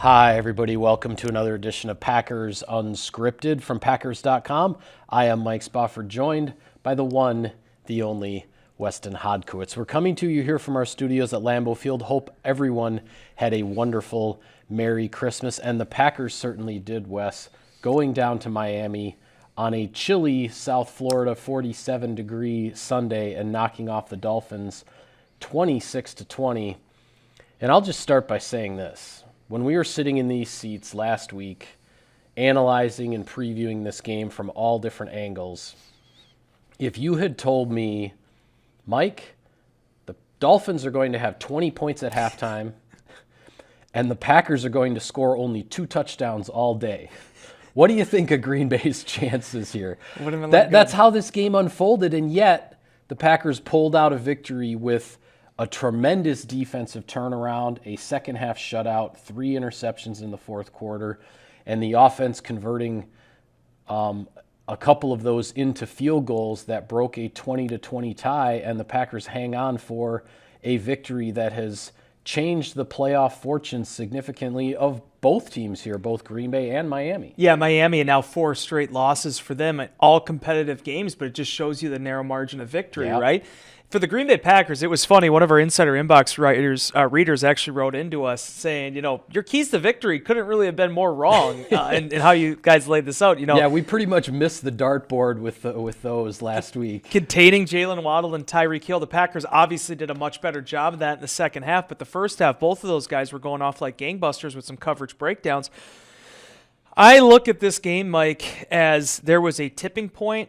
Hi, everybody. Welcome to another edition of Packers Unscripted from Packers.com. I am Mike Spofford, joined by the one, the only Weston Hodkowitz. We're coming to you here from our studios at Lambeau Field. Hope everyone had a wonderful Merry Christmas, and the Packers certainly did, Wes, going down to Miami on a chilly South Florida 47-degree Sunday and knocking off the Dolphins 26-20. And I'll just start by saying this. When we were sitting in these seats last week, analyzing and previewing this game from all different angles, if you had told me, Mike, the Dolphins are going to have 20 points at halftime and the Packers are going to score only 2 touchdowns all day, what do you think of Green Bay's chances here? That's how this game unfolded, and yet the Packers pulled out a victory with a tremendous defensive turnaround, a second-half shutout, 3 interceptions in the fourth quarter, and the offense converting a couple of those into field goals that broke a 20-20 tie, and the Packers hang on for a victory that has changed the playoff fortunes significantly of both teams here, both Green Bay and Miami. Yeah, Miami, and now 4 straight losses for them, all competitive games, but it just shows you the narrow margin of victory, right? For the Green Bay Packers, it was funny. One of our insider inbox readers actually wrote into us saying, your keys to victory couldn't really have been more wrong in how you guys laid this out. Yeah, we pretty much missed the dartboard with those last week. Containing Jalen Waddle and Tyreek Hill. The Packers obviously did a much better job of that in the second half, but the first half, both of those guys were going off like gangbusters with some coverage breakdowns. I look at this game, Mike, as there was a tipping point.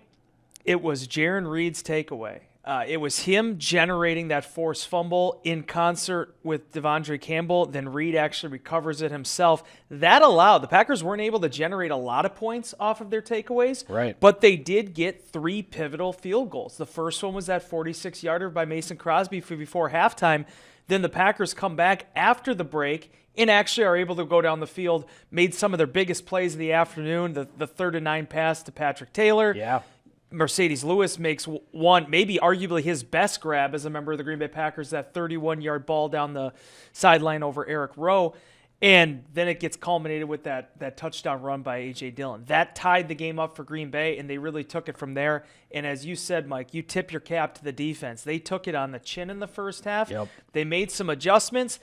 It was Jarran Reed's takeaway. It was him generating that forced fumble in concert with Devondre Campbell. Then Reed actually recovers it himself. That allowed, the Packers weren't able to generate a lot of points off of their takeaways, right? But they did get 3 pivotal field goals. The first one was that 46-yarder by Mason Crosby before halftime. Then the Packers come back after the break and actually are able to go down the field, made some of their biggest plays of the afternoon, the 3rd and 9 pass to Patrick Taylor. Yeah. Mercedes Lewis makes one, maybe arguably his best grab as a member of the Green Bay Packers, that 31-yard ball down the sideline over Eric Rowe. And then it gets culminated with that touchdown run by A.J. Dillon. That tied the game up for Green Bay, and they really took it from there. And as you said, Mike, you tip your cap to the defense. They took it on the chin in the first half. Yep. They made some adjustments.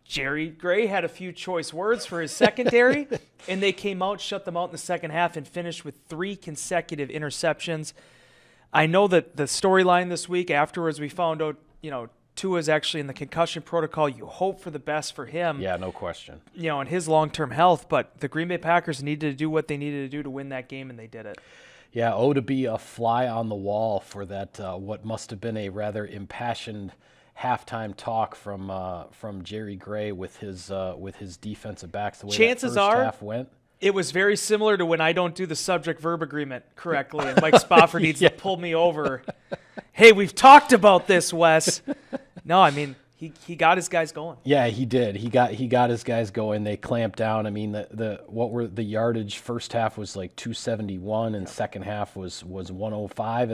Jerry Gray had a few choice words for his secondary, and they came out, shut them out in the second half, and finished with 3 consecutive interceptions. I know that the storyline this week afterwards, we found out, Tua's actually in the concussion protocol. You hope for the best for him. Yeah, no question. And his long-term health, but the Green Bay Packers needed to do what they needed to do to win that game, and they did it. Yeah, to be a fly on the wall for that, what must have been a rather impassioned halftime talk from Jerry Gray with his defensive backs. The way Chances that first are, half went. It was very similar to when I don't do the subject-verb agreement correctly, and Mike Spofford needs to pull me over. Hey, we've talked about this, Wes. No, I mean, he got his guys going. Yeah, he did. He got his guys going. They clamped down. I mean, the yardage first half was like 271, and second half was 105,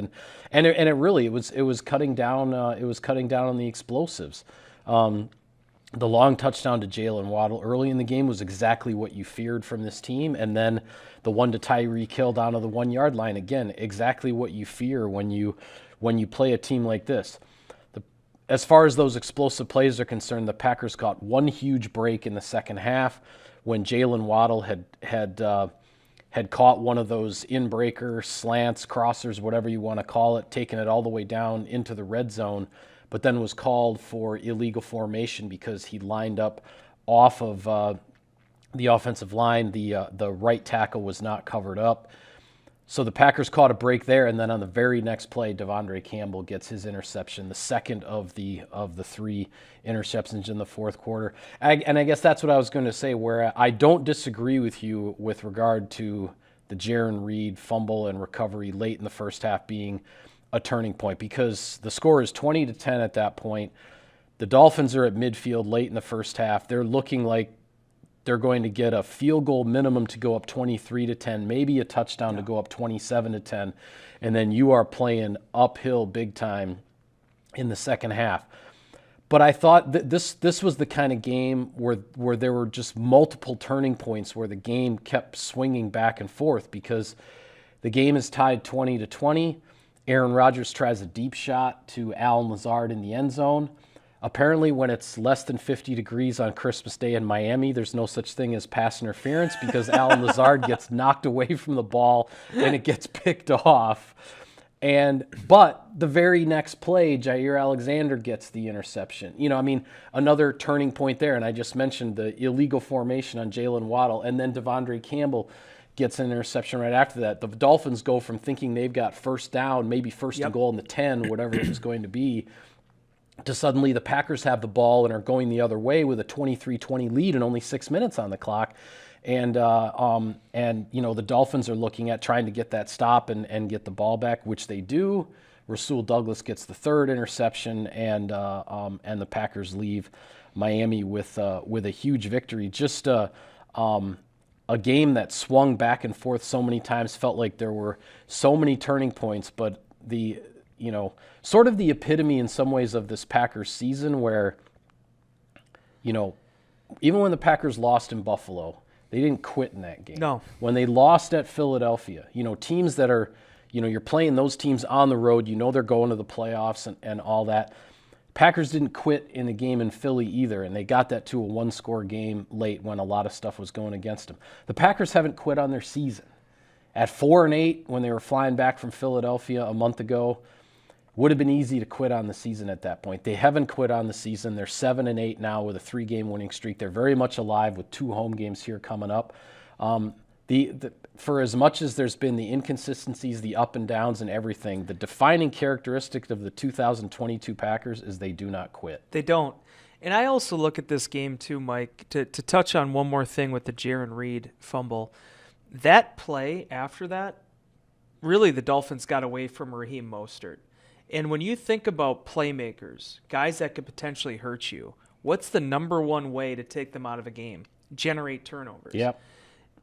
and it really was cutting down. It was cutting down on the explosives. The long touchdown to Jalen Waddle early in the game was exactly what you feared from this team, and then the one to Tyreek Hill down to the 1-yard line, again, exactly what you fear when you play a team like this. As far as those explosive plays are concerned, the Packers caught one huge break in the second half when Jalen Waddle had caught one of those in-breaker slants, crossers, whatever you want to call it, taking it all the way down into the red zone, but then was called for illegal formation because he lined up off of the offensive line. The right tackle was not covered up. So the Packers caught a break there, and then on the very next play, Devondre Campbell gets his interception, the second of the 3 interceptions in the fourth quarter. And I guess that's what I was going to say, where I don't disagree with you with regard to the Jarran Reed fumble and recovery late in the first half being a turning point, because the score is 20-10 at that point. The Dolphins are at midfield late in the first half. They're looking like they're going to get a field goal minimum to go up 23-10, maybe a touchdown to go up 27-10, and then you are playing uphill big time in the second half. But I thought that this was the kind of game where there were just multiple turning points where the game kept swinging back and forth because the game is tied 20-20. Aaron Rodgers tries a deep shot to Allen Lazard in the end zone. Apparently, when it's less than 50 degrees on Christmas Day in Miami, there's no such thing as pass interference because Allen Lazard gets knocked away from the ball and it gets picked off. But the very next play, Jair Alexander gets the interception. Another turning point there. And I just mentioned the illegal formation on Jalen Waddle. And then Devondre Campbell gets an interception right after that. The Dolphins go from thinking they've got first down, maybe first and goal in the 10, whatever it was going to be, to suddenly the Packers have the ball and are going the other way with a 23-20 lead and only 6 minutes on the clock. And the Dolphins are looking at trying to get that stop and get the ball back, which they do. Rasul Douglas gets the third interception, and the Packers leave Miami with a huge victory. Just a game that swung back and forth so many times, felt like there were so many turning points, but sort of the epitome in some ways of this Packers season where, even when the Packers lost in Buffalo, they didn't quit in that game. No. When they lost at Philadelphia, teams that are, you're playing those teams on the road, they're going to the playoffs and all that. Packers didn't quit in the game in Philly either, and they got that to a one-score game late when a lot of stuff was going against them. The Packers haven't quit on their season. At 4-8, when they were flying back from Philadelphia a month ago, would have been easy to quit on the season at that point. They haven't quit on the season. They're 7-8 now with a 3-game winning streak. They're very much alive with 2 home games here coming up. For as much as there's been the inconsistencies, the up and downs and everything, the defining characteristic of the 2022 Packers is they do not quit. They don't. And I also look at this game too, Mike, to touch on one more thing with the Jarran Reed fumble. That play after that, really the Dolphins got away from Raheem Mostert. And when you think about playmakers, guys that could potentially hurt you, what's the number one way to take them out of a game? Generate turnovers. Yep.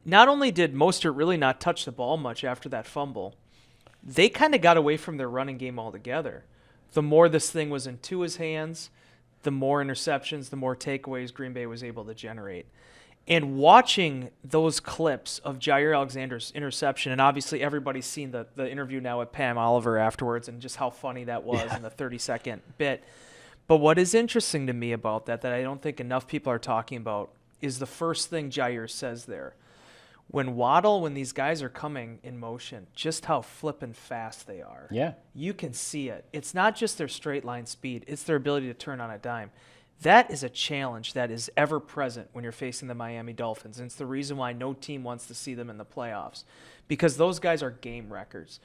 Not only did Mostert really not touch the ball much after that fumble, they kind of got away from their running game altogether. The more this thing was into his hands, the more interceptions, the more takeaways Green Bay was able to generate. And watching those clips of Jair Alexander's interception, and obviously everybody's seen the interview now with Pam Oliver afterwards and just how funny that was in the 30-second bit. But what is interesting to me about that I don't think enough people are talking about is the first thing Jair says there. When these guys are coming in motion, just how flippin' fast they are. Yeah. You can see it. It's not just their straight line speed, it's their ability to turn on a dime. That is a challenge that is ever present when you're facing the Miami Dolphins. And it's the reason why no team wants to see them in the playoffs, because those guys are game wreckers.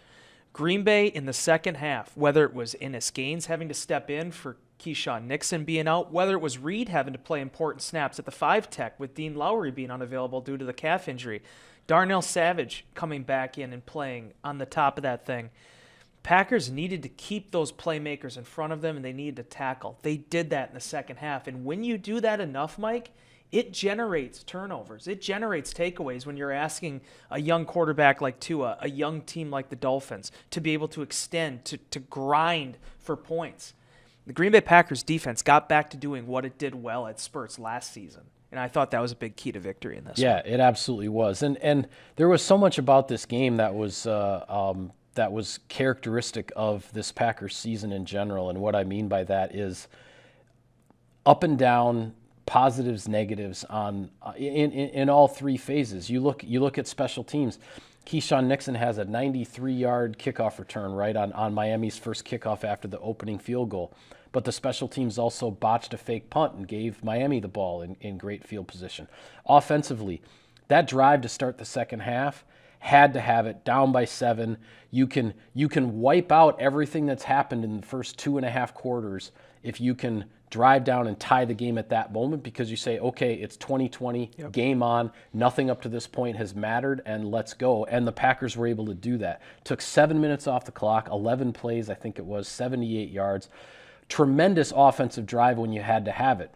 Green Bay in the second half, whether it was Ennis Gaines having to step in for Keyshawn Nixon being out, whether it was Reed having to play important snaps at the 5-tech with Dean Lowry being unavailable due to the calf injury, Darnell Savage coming back in and playing on the top of that thing. Packers needed to keep those playmakers in front of them, and they needed to tackle. They did that in the second half. And when you do that enough, Mike, it generates turnovers. It generates takeaways when you're asking a young quarterback like Tua, a young team like the Dolphins, to be able to extend, to grind for points. The Green Bay Packers defense got back to doing what it did well at spurts last season. And I thought that was a big key to victory in this one. Yeah, it absolutely was. And there was so much about this game that was characteristic of this Packers season in general. And what I mean by that is up and down, positives, negatives on in all three phases. You look at special teams. Keyshawn Nixon has a 93-yard kickoff return right on Miami's first kickoff after the opening field goal. But the special teams also botched a fake punt and gave Miami the ball in great field position. Offensively, that drive to start the second half, had to have it down by 7. You can wipe out everything that's happened in the first 2.5 quarters if you can drive down and tie the game at that moment, because you say, okay, it's 2020, game on, nothing up to this point has mattered, and let's go. And the Packers were able to do that. Took 7 minutes off the clock, 11 plays, I think it was, 78 yards. Tremendous offensive drive when you had to have it.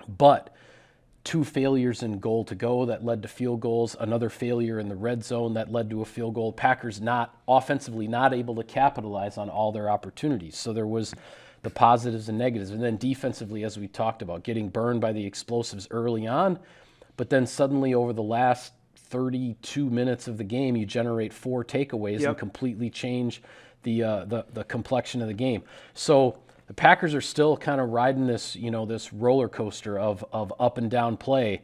But 2 failures in goal to go that led to field goals, another failure in the red zone that led to a field goal. Packers not offensively not able to capitalize on all their opportunities. So there was the positives and negatives. And then defensively, as we talked about, getting burned by the explosives early on, but then suddenly over the last 32 minutes of the game, you generate 4 takeaways and completely change the complexion of the game. So the Packers are still kind of riding this, this roller coaster of up and down play.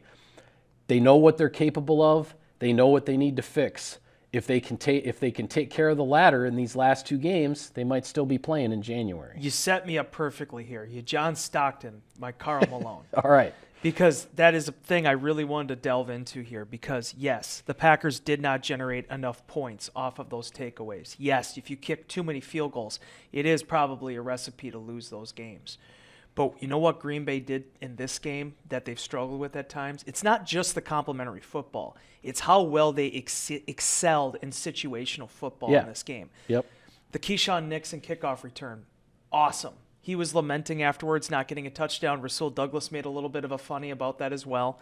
They know what they're capable of. They know what they need to fix. If they can take care of the latter in these last 2 games, they might still be playing in January. You set me up perfectly here. You John Stockton, my Karl Malone. All right. Because that is a thing I really wanted to delve into here because, yes, the Packers did not generate enough points off of those takeaways. Yes, if you kick too many field goals, it is probably a recipe to lose those games. But you know what Green Bay did in this game that they've struggled with at times? It's not just the complementary football. It's how well they excelled in situational football in this game. Yep. The Keyshawn Nixon kickoff return, awesome. He was lamenting afterwards, not getting a touchdown. Rasul Douglas made a little bit of a funny about that as well.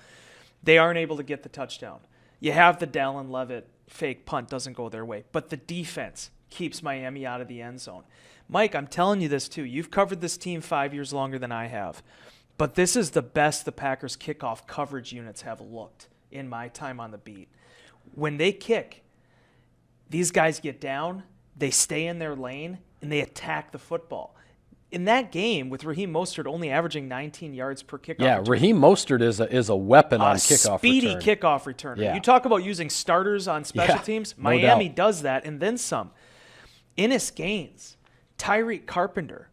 They aren't able to get the touchdown. You have the Dallin Levitt fake punt, doesn't go their way. But the defense keeps Miami out of the end zone. Mike, I'm telling you this too. You've covered this team 5 years longer than I have. But this is the best the Packers kickoff coverage units have looked in my time on the beat. When they kick, these guys get down, they stay in their lane, and they attack the football. In that game, with Raheem Mostert only averaging 19 yards per kickoff return, Raheem Mostert is a weapon on kickoff speedy return. kickoff returner. Yeah. You talk about using starters on special teams. No Miami doubt. does that, and then some. Ennis Gaines, Tyreek Carpenter.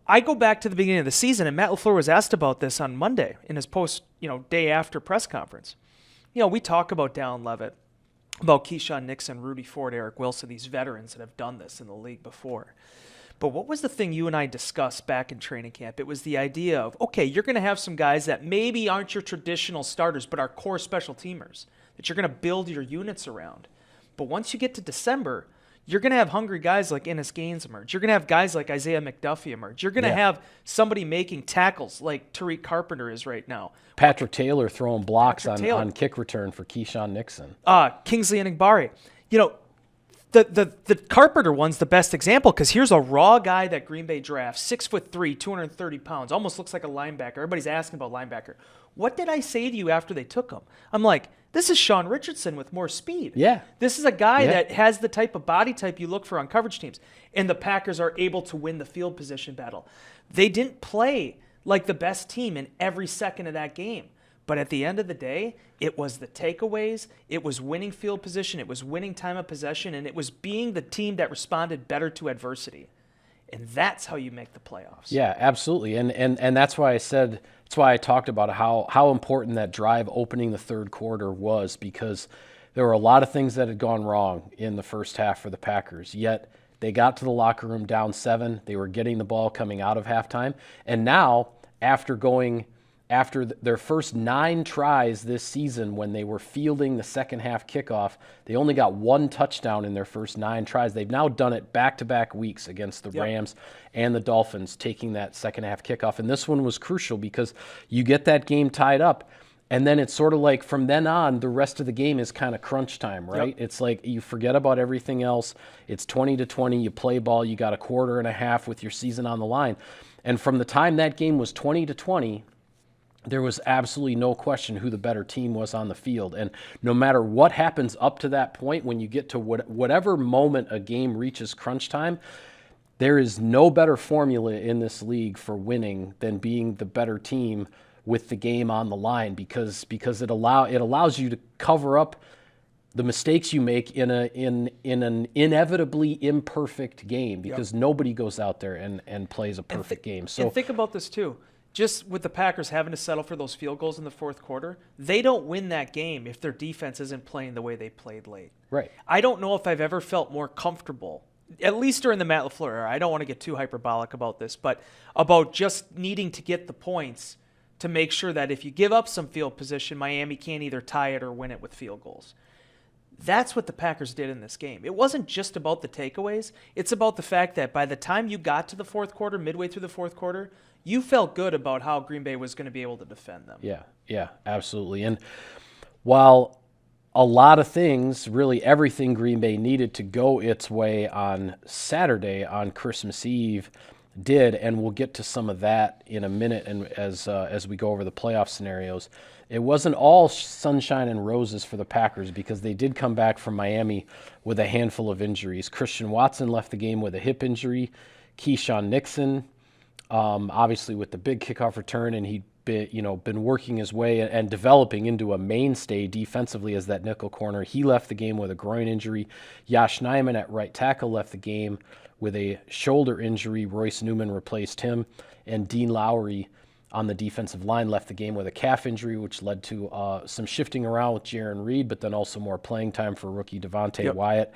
I go back to the beginning of the season, and Matt LaFleur was asked about this on Monday in his day after press conference. We talk about Dallin Levitt, about Keyshawn Nixon, Rudy Ford, Eric Wilson, these veterans that have done this in the league before. But what was the thing you and I discussed back in training camp? It was the idea of, okay, you're going to have some guys that maybe aren't your traditional starters, but are core special teamers that you're going to build your units around. But once you get to December, you're going to have hungry guys like Ennis Gaines emerge. You're going to have guys like Isaiah McDuffie emerge. You're going to have somebody making tackles like Tariq Carpenter is right now. Patrick Taylor throwing blocks on kick return for Keyshawn Nixon. Kingsley Enagbare. The Carpenter one's the best example because here's a raw guy that Green Bay drafts, 6'3", 230 pounds, almost looks like a linebacker. Everybody's asking about linebacker. What did I say to you after they took him? I'm like, this is Sean Richardson with more speed. Yeah. This is a guy that has the type of body type you look for on coverage teams. And the Packers are able to win the field position battle. They didn't play like the best team in every second of that game. But at the end of the day, it was the takeaways, it was winning field position, it was winning time of possession, and it was being the team that responded better to adversity. And that's how you make the playoffs. Yeah, absolutely. And that's why I talked about how important that drive opening the third quarter was, because there were a lot of things that had gone wrong in the first half for the Packers. Yet they got to the locker room down 7. They were getting the ball coming out of halftime. And now, after their first 9 tries this season, when they were fielding the second half kickoff, they only got 1 touchdown in their first 9 tries. They've now done it back-to-back weeks against the Rams and the Dolphins, taking that second half kickoff. And this one was crucial because you get that game tied up, and then it's sort of like from then on, the rest of the game is kind of crunch time, right? Yep. It's like you forget about everything else. It's 20-20. You play ball. You got a quarter and a half with your season on the line. And from the time that game was 20-20, there was absolutely no question who the better team was on the field. And no matter what happens up to that point, when you get to whatever moment a game reaches crunch time, there is no better formula in this league for winning than being the better team with the game on the line, because it allows you to cover up the mistakes you make in an inevitably imperfect game, because nobody goes out there and plays a perfect game. So and think about this too. Just with the Packers having to settle for those field goals in the fourth quarter, they don't win that game if their defense isn't playing the way they played late. Right. I don't know if I've ever felt more comfortable, at least during the Matt LaFleur era. I don't want to get too hyperbolic about this, but about just needing to get the points to make sure that if you give up some field position, Miami can't either tie it or win it with field goals. That's what the Packers did in this game. It wasn't just about the takeaways. It's about the fact that by the time you got to the fourth quarter, midway through the fourth quarter, you felt good about how Green Bay was going to be able to defend them. Yeah, absolutely. And while a lot of things, really everything Green Bay needed to go its way on Saturday, on Christmas Eve, did, and we'll get to some of that in a minute. And as we go over the playoff scenarios, it wasn't all sunshine and roses for the Packers because they did come back from Miami with a handful of injuries. Christian Watson left the game with a hip injury. Keyshawn Nixon, obviously with the big kickoff return, and he'd been working his way and developing into a mainstay defensively as that nickel corner. He left the game with a groin injury. Yosh Nijman at right tackle left the game with a shoulder injury. Royce Newman replaced him, and Dean Lowry on the defensive line left the game with a calf injury, which led to some shifting around with Jarran Reed, but then also more playing time for rookie Devontae Wyatt.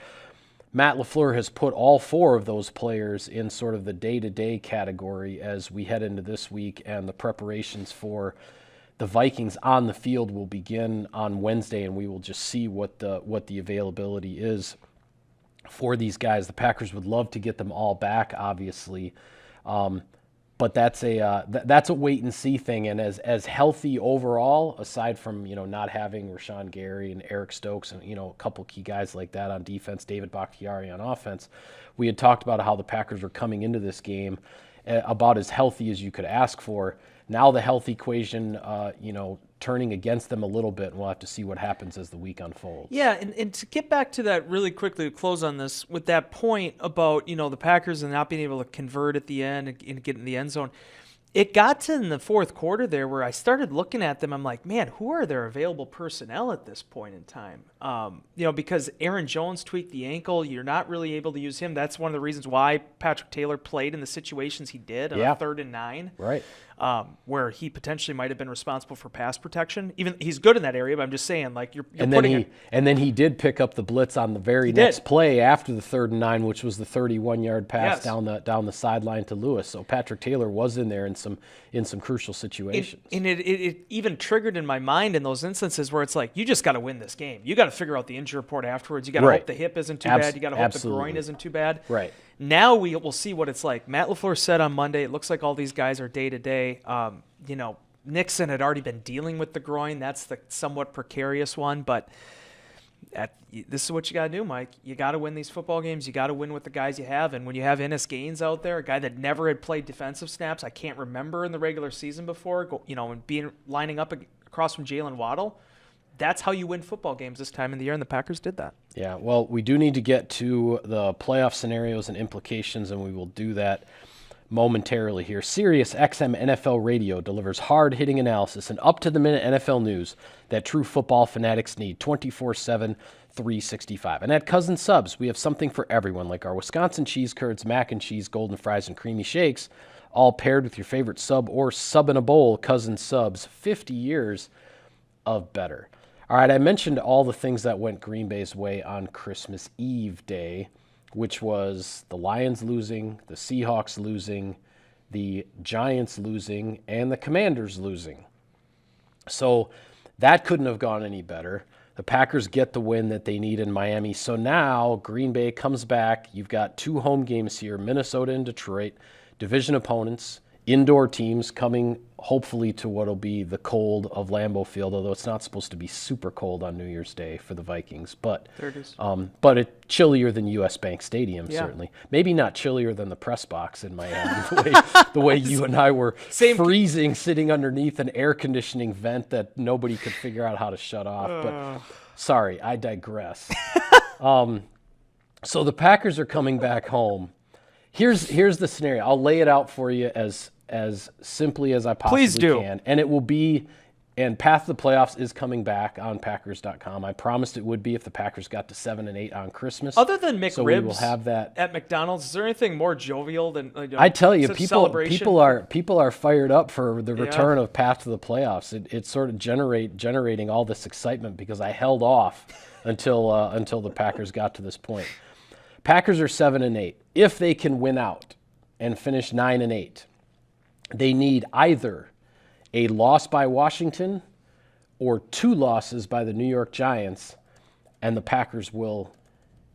Matt LaFleur has put all four of those players in sort of the day-to-day category as we head into this week, and the preparations for the Vikings on the field will begin on Wednesday, and we will just see what the availability is for these guys. The Packers would love to get them all back, obviously, but that's a wait and see thing. And as healthy overall, aside from not having Rashawn Gary and Eric Stokes and a couple key guys like that on defense, David Bakhtiari on offense, we had talked about how the Packers were coming into this game about as healthy as you could ask for. Now the health equation, turning against them a little bit, and we'll have to see what happens as the week unfolds. Yeah, and to get back to that really quickly, to close on this, with that point about, the Packers and not being able to convert at the end and get in the end zone, it got to in the fourth quarter there where I started looking at them. I'm like, man, who are their available personnel at this point in time? Because Aaron Jones tweaked the ankle. You're not really able to use him. That's one of the reasons why Patrick Taylor played in the situations he did on a 3rd and 9. Right. Where he potentially might have been responsible for pass protection. Even he's good in that area, but I'm just saying, like, you're and putting then he did pick up the blitz on the very next play after the 3rd and 9, which was the 31-yard pass down the sideline to Lewis. So Patrick Taylor was in there in some crucial situations. And it even triggered in my mind in those instances where it's like, you just got to win this game. You got to figure out the injury report afterwards. You got to hope the hip isn't too bad. You got to hope the groin isn't too bad. Right. Now we will see what it's like. Matt LaFleur said on Monday, it looks like all these guys are day-to-day. Nixon had already been dealing with the groin. That's the somewhat precarious one. But this is what you got to do, Mike. You got to win these football games. You got to win with the guys you have. And when you have Ennis Gaines out there, a guy that never had played defensive snaps, I can't remember in the regular season before, and lining up across from Jalen Waddle, that's how you win football games this time of the year, and the Packers did that. Yeah, well, we do need to get to the playoff scenarios and implications, and we will do that momentarily here. Sirius XM NFL Radio delivers hard-hitting analysis and up-to-the-minute NFL news that true football fanatics need 24/7, 365. And at Cousin Subs, we have something for everyone, like our Wisconsin cheese curds, mac and cheese, golden fries, and creamy shakes, all paired with your favorite sub or sub in a bowl. Cousin Subs, 50 years of better. All right, I mentioned all the things that went Green Bay's way on Christmas Eve day, which was the Lions losing, the Seahawks losing, the Giants losing, and the Commanders losing. So that couldn't have gone any better. The Packers get the win that they need in Miami. So now Green Bay comes back. You've got 2 home games here, Minnesota and Detroit, division opponents, indoor teams coming hopefully to what will be the cold of Lambeau Field, although it's not supposed to be super cold on New Year's Day for the Vikings. But but it's chillier than U.S. Bank Stadium, certainly. Maybe not chillier than the press box in Miami, the way you and I were freezing sitting underneath an air conditioning vent that nobody could figure out how to shut off. But sorry, I digress. So the Packers are coming back home. Here's the scenario. I'll lay it out for you as simply as I possibly can. And it will be, and Path to the Playoffs is coming back on Packers.com. I promised it would be if the Packers got to 7-8 on Christmas. Other than McRibs, so we will have that at McDonald's. Is there anything more jovial than I tell you, people are fired up for the return of Path to the Playoffs. It's sort of generating all this excitement because I held off until the Packers got to this point. Packers are 7-8. If they can win out and finish 9-8, they need either a loss by Washington or 2 losses by the New York Giants, and the Packers will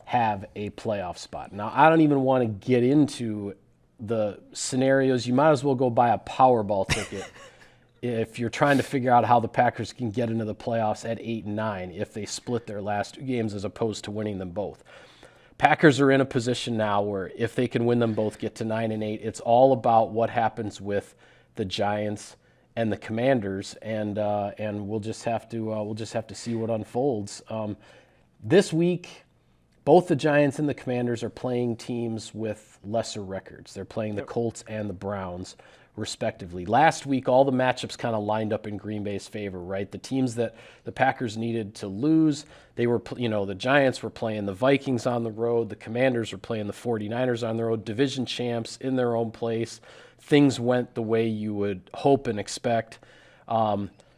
have a playoff spot. Now, I don't even want to get into the scenarios. You might as well go buy a Powerball ticket if you're trying to figure out how the Packers can get into the playoffs at 8-9 if they split their last 2 games as opposed to winning them both. Packers are in a position now where if they can win them both, get to 9-8, it's all about what happens with the Giants and the Commanders, and we'll just have to see what unfolds. This week, both the Giants and the Commanders are playing teams with lesser records. They're playing the Colts and the Browns, respectively. Last week, all the matchups kind of lined up in Green Bay's favor, right? The teams that the Packers needed to lose, the Giants were playing the Vikings on the road, the Commanders were playing the 49ers on the road, division champs in their own place. Things went the way you would hope and expect.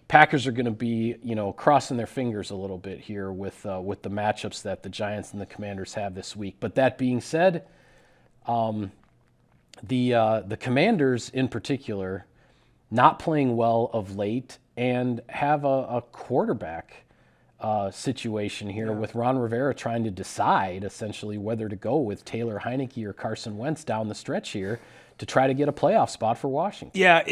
Packers are going to be, crossing their fingers a little bit here with the matchups that the Giants and the Commanders have this week. But that being said, the Commanders in particular not playing well of late and have a quarterback situation here with Ron Rivera trying to decide essentially whether to go with Taylor Heineke or Carson Wentz down the stretch here to try to get a playoff spot for Washington. Yeah,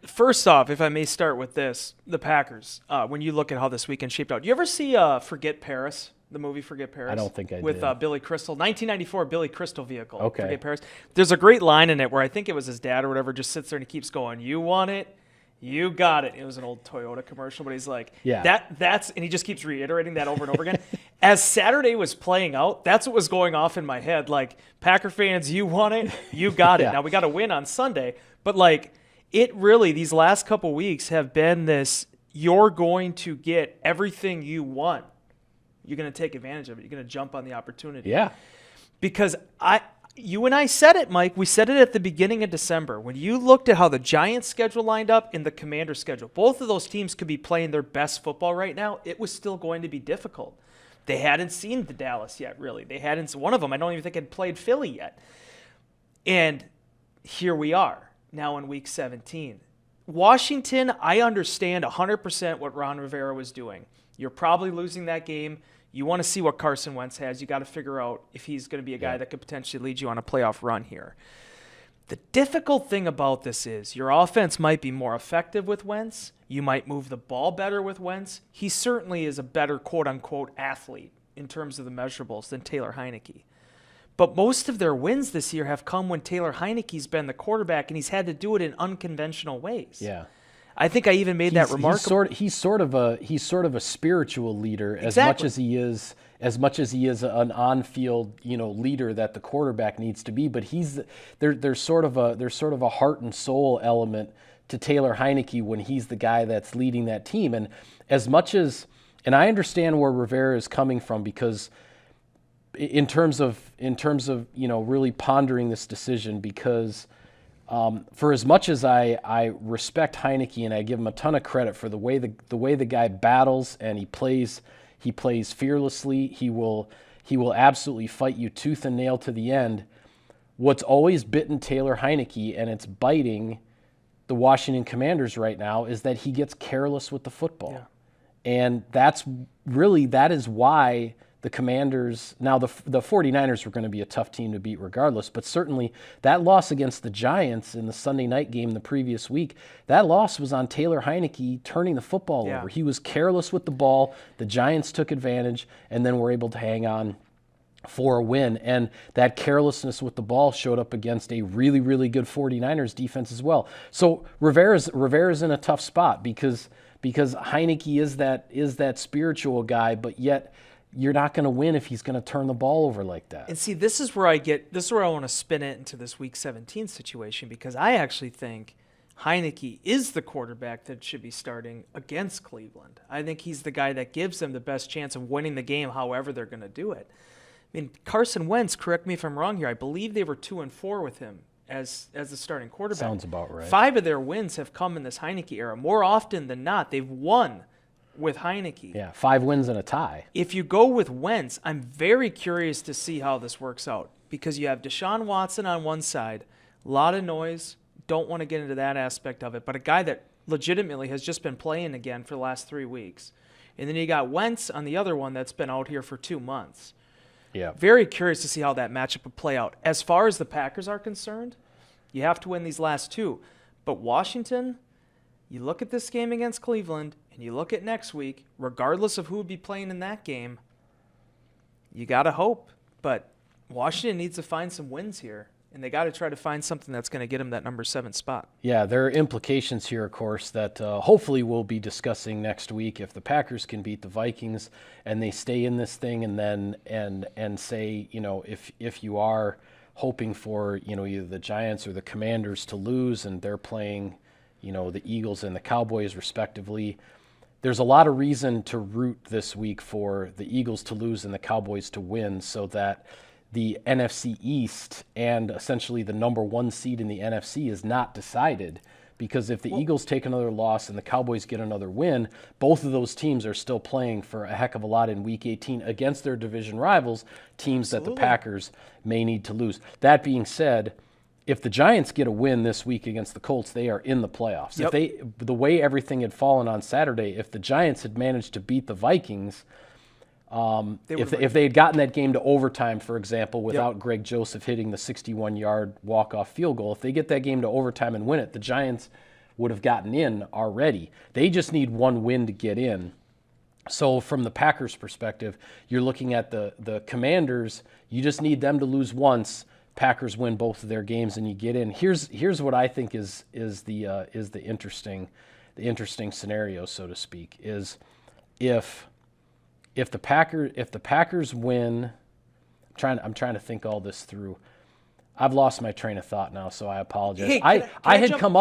first off, if I may start with this, the Packers, when you look at how this weekend shaped out, you ever see Forget Paris? The movie Forget Paris? I don't think I did. With Billy Crystal. 1994 Billy Crystal vehicle. Okay. Forget Paris. There's a great line in it where I think it was his dad or whatever just sits there and he keeps going, "You want it? You got it." It was an old Toyota commercial, but he's like, that's, and he just keeps reiterating that over and over again. As Saturday was playing out, that's what was going off in my head. Like, Packer fans, you want it? You got it. Now we got to win on Sunday. But like, it really, these last couple weeks have been this, you're going to get everything you want. You're going to take advantage of it. You're going to jump on the opportunity. Yeah. Because you and I said it, Mike. We said it at the beginning of December. When you looked at how the Giants' schedule lined up and the Commanders' schedule, both of those teams could be playing their best football right now. It was still going to be difficult. They hadn't seen the Dallas yet, really. One of them, I don't even think had played Philly yet. And here we are, now in Week 17. Washington, I understand 100% what Ron Rivera was doing. You're probably losing that game. You want to see what Carson Wentz has. You got to figure out if he's going to be a guy that could potentially lead you on a playoff run here. The difficult thing about this is your offense might be more effective with Wentz. You might move the ball better with Wentz. He certainly is a better quote-unquote athlete in terms of the measurables than Taylor Heineke. But most of their wins this year have come when Taylor Heineke's been the quarterback and he's had to do it in unconventional ways. Yeah. I think I even made that remarkable. He's sort of a spiritual leader Exactly. as much as he is an on-field leader that the quarterback needs to be. But there's sort of a heart and soul element to Taylor Heineke when he's the guy that's leading that team. And I understand where Rivera is coming from, because in terms of really pondering this decision, because. For as much as I respect Heineke and I give him a ton of credit for the way the guy battles and he plays fearlessly, he will absolutely fight you tooth and nail to the end. What's always bitten Taylor Heineke, and it's biting the Washington Commanders right now, is that he gets careless with the football. Yeah. And that is why the Commanders, now the 49ers were going to be a tough team to beat regardless, but certainly that loss against the Giants in the Sunday night game the previous week, that loss was on Taylor Heineke turning the football over. He was careless with the ball. The Giants took advantage and then were able to hang on for a win. And that carelessness with the ball showed up against a really, really good 49ers defense as well. So Rivera's in a tough spot because Heineke is that spiritual guy, but yet you're not going to win if he's going to turn the ball over like that. And see, this is where I want to spin it into this Week 17 situation, because I actually think Heineke is the quarterback that should be starting against Cleveland. I think he's the guy that gives them the best chance of winning the game however they're going to do it. I mean, Carson Wentz, correct me if I'm wrong here, I believe they were 2-4 with him as the starting quarterback. Sounds about right. 5 of their wins have come in this Heineke era. More often than not, they've won with Heineke. Yeah, 5 wins and a tie. If you go with Wentz, I'm very curious to see how this works out, because you have Deshaun Watson on one side, a lot of noise, don't want to get into that aspect of it, but a guy that legitimately has just been playing again for the last 3 weeks. And then you got Wentz on the other one that's been out here for 2 months. Yeah. Very curious to see how that matchup would play out. As far as the Packers are concerned, you have to win these last 2. But Washington, you look at this game against Cleveland, and you look at next week, regardless of who would be playing in that game, you got to hope. But Washington needs to find some wins here, and they got to try to find something that's going to get them that number 7 spot. Yeah, there are implications here, of course, that hopefully we'll be discussing next week. If the Packers can beat the Vikings and they stay in this thing, and then and say, if you are hoping for, either the Giants or the Commanders to lose, and they're playing, the Eagles and the Cowboys respectively, there's a lot of reason to root this week for the Eagles to lose and the Cowboys to win, so that the NFC East and essentially the number 1 seed in the NFC is not decided. Because if the Eagles take another loss and the Cowboys get another win, both of those teams are still playing for a heck of a lot in Week 18 against their division rivals, teams that the Packers may need to lose. That being said, if the Giants get a win this week against the Colts, they are in the playoffs. Yep. If the way everything had fallen on Saturday, if the Giants had managed to beat the Vikings, if they had gotten that game to overtime, for example, without Greg Joseph hitting the 61-yard walk-off field goal, if they get that game to overtime and win it, the Giants would have gotten in already. They just need one win to get in. So from the Packers' perspective, you're looking at the Commanders. You just need them to lose once. Packers win both of their games and you get in. Here's what I think is the interesting scenario, so to speak, is if the Packers win. I'm trying to think all this through. I've lost my train of thought now, so I apologize. Hey, I had come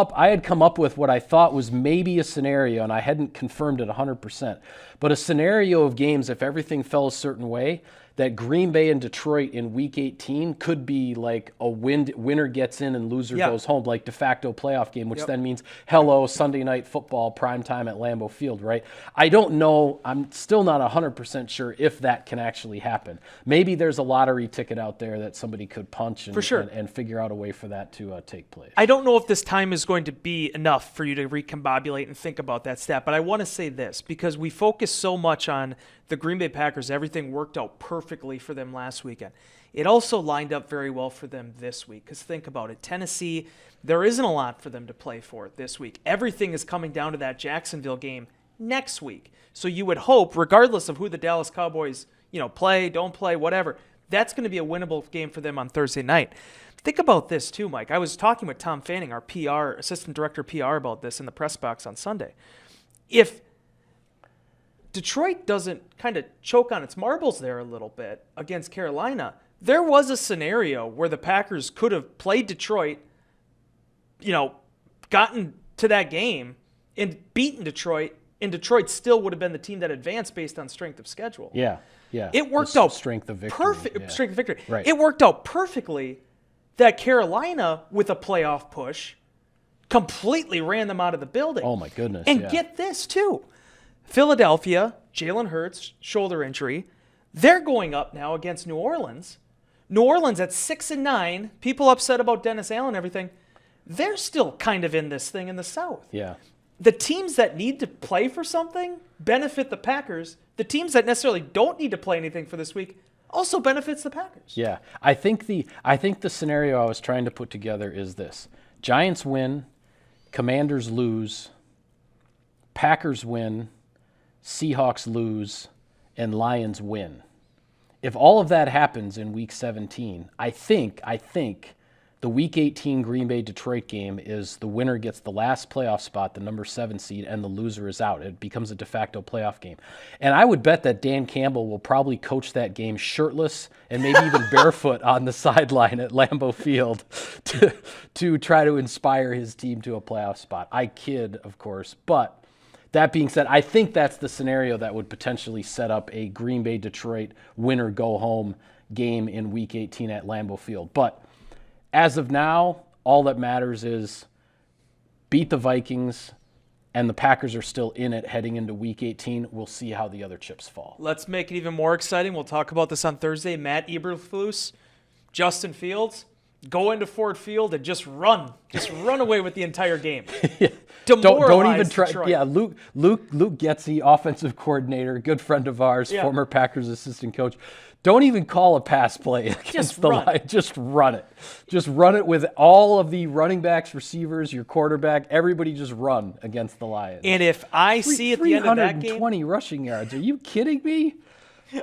up with what I thought was maybe a scenario, and I hadn't confirmed it 100%. But a scenario of games, if everything fell a certain way, that Green Bay and Detroit in Week 18 could be like a winner gets in and loser goes home, like de facto playoff game, which then means hello Sunday Night Football primetime at Lambeau Field, right? I don't know. I'm still not 100% sure if that can actually happen. Maybe there's a lottery ticket out there that somebody could punch and figure out a way for that to take place. I don't know if this time is going to be enough for you to recombobulate and think about that stat, but I want to say this because we focus so much on the Green Bay Packers. Everything worked out perfectly for them last weekend. It also lined up very well for them this week because think about it. Tennessee, there isn't a lot for them to play for this week. Everything is coming down to that Jacksonville game next week. So you would hope, regardless of who the Dallas Cowboys, play, don't play, whatever, that's going to be a winnable game for them on Thursday night. Think about this too, Mike. I was talking with Tom Fanning, our PR, assistant director of PR, about this in the press box on Sunday. If Detroit doesn't kind of choke on its marbles there a little bit against Carolina, there was a scenario where the Packers could have played Detroit, gotten to that game and beaten Detroit, and Detroit still would have been the team that advanced based on strength of schedule. Yeah. It worked out strength of victory. Perfect strength of victory. Right. It worked out perfectly that Carolina, with a playoff push, completely ran them out of the building. Oh my goodness. And get this too. Philadelphia, Jalen Hurts, shoulder injury. They're going up now against New Orleans. New Orleans at 6-9. People upset about Dennis Allen and everything. They're still kind of in this thing in the South. Yeah. The teams that need to play for something benefit the Packers. The teams that necessarily don't need to play anything for this week also benefits the Packers. Yeah. I think the scenario I was trying to put together is this. Giants win, Commanders lose, Packers win, Seahawks lose, and Lions win. If all of that happens in Week 17, I think the Week 18 Green Bay-Detroit game is the winner gets the last playoff spot, the number 7 seed, and the loser is out. It becomes a de facto playoff game. And I would bet that Dan Campbell will probably coach that game shirtless and maybe even barefoot on the sideline at Lambeau Field to try to inspire his team to a playoff spot. I kid, of course, but that being said, I think that's the scenario that would potentially set up a Green Bay-Detroit winner-go-home game in Week 18 at Lambeau Field. But as of now, all that matters is beat the Vikings, and the Packers are still in it heading into Week 18. We'll see how the other chips fall. Let's make it even more exciting. We'll talk about this on Thursday. Matt Eberflus, Justin Fields, go into Ford Field and just run away with the entire game. Don't even try. Detroit. Yeah, Luke Getsy, offensive coordinator, good friend of ours, former Packers assistant coach. Don't even call a pass play against the line. Just run it. Just run it with all of the running backs, receivers, your quarterback. Everybody just run against the Lions. And if I see at the end of that game, 320 rushing yards. Are you kidding me?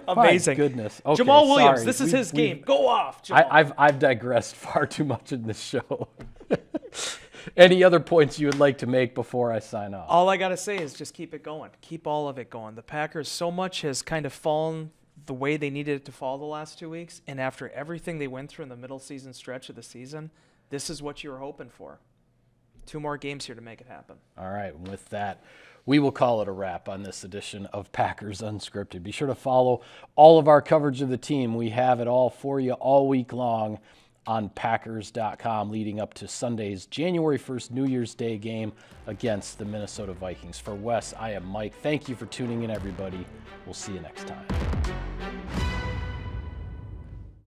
Amazing. My goodness. Okay, Jamal Williams, sorry. this is his game. Go off, Jamal. I've digressed far too much in this show. Any other points you would like to make before I sign off? All I got to say is just keep it going. Keep all of it going. The Packers, so much has kind of fallen the way they needed it to fall the last 2 weeks. And after everything they went through in the middle season stretch of the season, this is what you were hoping for. 2 more games here to make it happen. All right. And with that, we will call it a wrap on this edition of Packers Unscripted. Be sure to follow all of our coverage of the team. We have it all for you all week long on Packers.com leading up to Sunday's January 1st New Year's Day game against the Minnesota Vikings. For Wes, I am Mike. Thank you for tuning in, everybody. We'll see you next time.